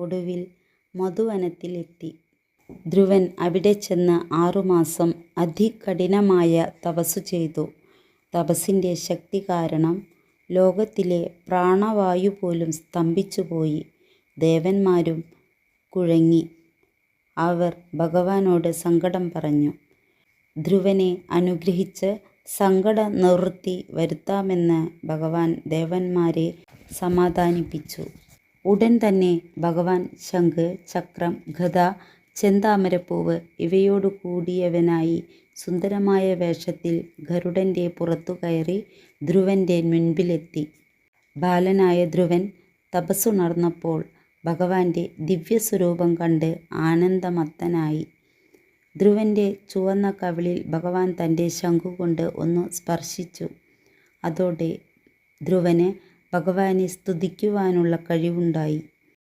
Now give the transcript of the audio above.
ഒടുവിൽ മധുവനത്തിലെത്തി. ധ്രുവൻ അവിടെ ചെന്ന് 6 മാസം അതികഠിനമായ തപസ്സു ചെയ്തു. തപസ്സിൻ്റെ ശക്തി കാരണം ലോകത്തിലെ പ്രാണവായു പോലും സ്തംഭിച്ചുപോയി. ദേവന്മാരും കുഴങ്ങി. അവർ ഭഗവാനോട് സങ്കടം പറഞ്ഞു. ധ്രുവനെ അനുഗ്രഹിച്ച് സങ്കടനിവൃത്തി വരുത്താമെന്ന് ഭഗവാൻ ദേവന്മാരെ സമാധാനിപ്പിച്ചു. ഉടൻ തന്നെ ഭഗവാൻ ശംഖ്, ചക്രം, ഗദ, ചെന്താമരപ്പൂവ് ഇവയോടു കൂടിയവനായി സുന്ദരമായ വേഷത്തിൽ ഗരുഡൻ്റെ പുറത്തു കയറി ധ്രുവൻ്റെ മുൻപിലെത്തി. ബാലനായ ധ്രുവൻ തപസ്സുണർന്നപ്പോൾ ഭഗവാന്റെ ദിവ്യസ്വരൂപം കണ്ട് ആനന്ദമത്തനായി. ധ്രുവൻ്റെ ചുവന്ന കവിളിൽ ഭഗവാൻ തൻ്റെ ശംഖുകൊണ്ട് ഒന്ന് സ്പർശിച്ചു. അതോടെ ധ്രുവന് ഭഗവാനെ സ്തുതിക്കുവാനുള്ള കഴിവുണ്ടായി.